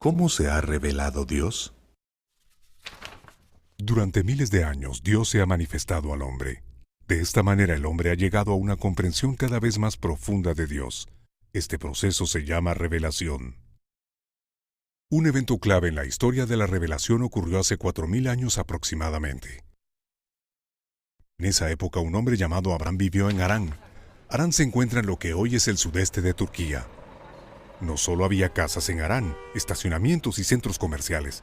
¿Cómo se ha revelado Dios? Durante miles de años, Dios se ha manifestado al hombre. De esta manera, el hombre ha llegado a una comprensión cada vez más profunda de Dios. Este proceso se llama revelación. Un evento clave en la historia de la revelación ocurrió hace 4000 años aproximadamente. En esa época, un hombre llamado Abraham vivió en Harán. Harán se encuentra en lo que hoy es el sudeste de Turquía. No solo había casas en Harán, estacionamientos y centros comerciales,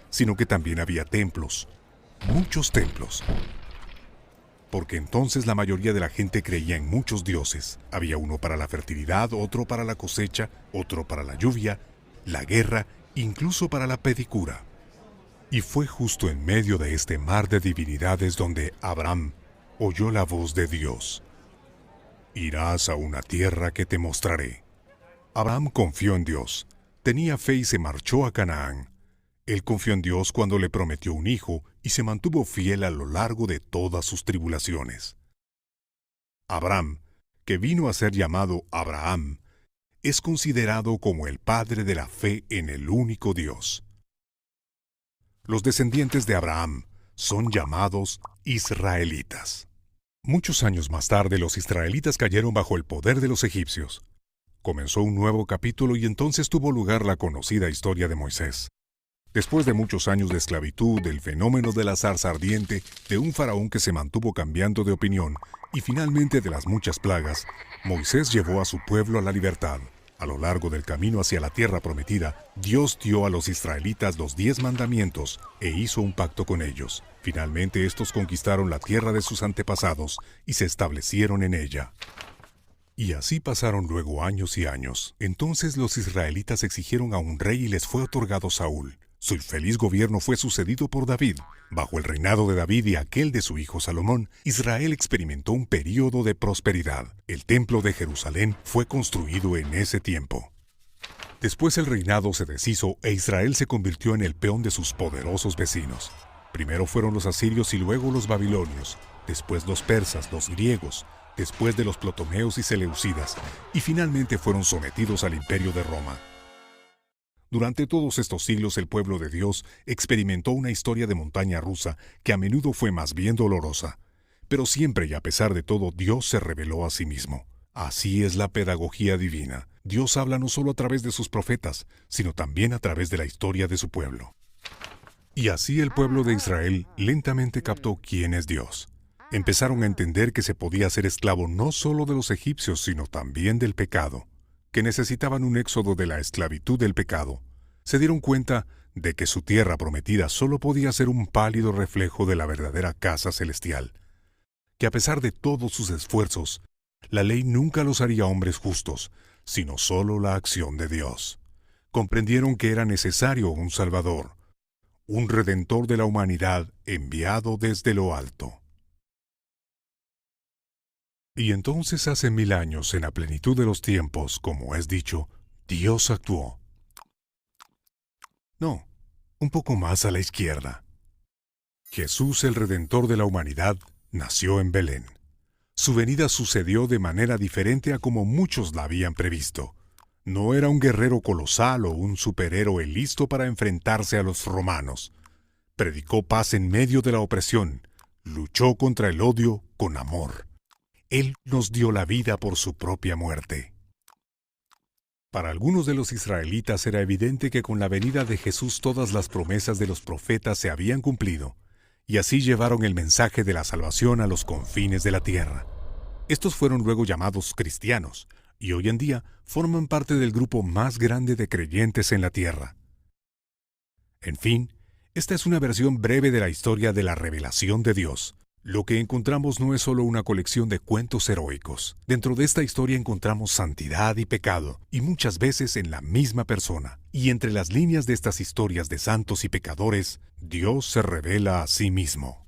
sino que también había templos, muchos templos. Porque entonces la mayoría de la gente creía en muchos dioses. Había uno para la fertilidad, otro para la cosecha, otro para la lluvia, la guerra, incluso para la pedicura. Y fue justo en medio de este mar de divinidades donde Abraham oyó la voz de Dios. Irás a una tierra que te mostraré. Abraham confió en Dios, tenía fe y se marchó a Canaán. Él confió en Dios cuando le prometió un hijo y se mantuvo fiel a lo largo de todas sus tribulaciones. Abraham, que vino a ser llamado Abraham, es considerado como el padre de la fe en el único Dios. Los descendientes de Abraham son llamados israelitas. Muchos años más tarde, los israelitas cayeron bajo el poder de los egipcios. Comenzó un nuevo capítulo y entonces tuvo lugar la conocida historia de Moisés. Después de muchos años de esclavitud, del fenómeno de la zarza ardiente, de un faraón que se mantuvo cambiando de opinión y finalmente de las muchas plagas, Moisés llevó a su pueblo a la libertad. A lo largo del camino hacia la tierra prometida, Dios dio a los israelitas los 10 mandamientos e hizo un pacto con ellos. Finalmente estos conquistaron la tierra de sus antepasados y se establecieron en ella. Y así pasaron luego años y años. Entonces los israelitas exigieron a un rey y les fue otorgado Saúl. Su infeliz gobierno fue sucedido por David. Bajo el reinado de David y aquel de su hijo Salomón, Israel experimentó un período de prosperidad. El templo de Jerusalén fue construido en ese tiempo. Después el reinado se deshizo e Israel se convirtió en el peón de sus poderosos vecinos. Primero fueron los asirios y luego los babilonios, después los persas, los griegos, después de los ptolemeos y seleucidas, y finalmente fueron sometidos al imperio de Roma. Durante todos estos siglos el pueblo de Dios experimentó una historia de montaña rusa que a menudo fue más bien dolorosa. Pero siempre y a pesar de todo, Dios se reveló a sí mismo. Así es la pedagogía divina. Dios habla no solo a través de sus profetas, sino también a través de la historia de su pueblo. Y así el pueblo de Israel lentamente captó quién es Dios. Empezaron a entender que se podía ser esclavo no solo de los egipcios, sino también del pecado, que necesitaban un éxodo de la esclavitud del pecado. Se dieron cuenta de que su tierra prometida solo podía ser un pálido reflejo de la verdadera casa celestial, que a pesar de todos sus esfuerzos, la ley nunca los haría hombres justos, sino solo la acción de Dios. Comprendieron que era necesario un Salvador, un Redentor de la humanidad enviado desde lo alto. Y entonces hace 1000 años, en la plenitud de los tiempos, como es dicho, Dios actuó. No, un poco más a la izquierda. Jesús, el Redentor de la humanidad, nació en Belén. Su venida sucedió de manera diferente a como muchos la habían previsto. No era un guerrero colosal o un superhéroe listo para enfrentarse a los romanos. Predicó paz en medio de la opresión. Luchó contra el odio con amor. Él nos dio la vida por su propia muerte. Para algunos de los israelitas era evidente que con la venida de Jesús todas las promesas de los profetas se habían cumplido, y así llevaron el mensaje de la salvación a los confines de la tierra. Estos fueron luego llamados cristianos, y hoy en día forman parte del grupo más grande de creyentes en la tierra. En fin, esta es una versión breve de la historia de la revelación de Dios. Lo que encontramos no es solo una colección de cuentos heroicos. Dentro de esta historia encontramos santidad y pecado, y muchas veces en la misma persona. Y entre las líneas de estas historias de santos y pecadores, Dios se revela a sí mismo.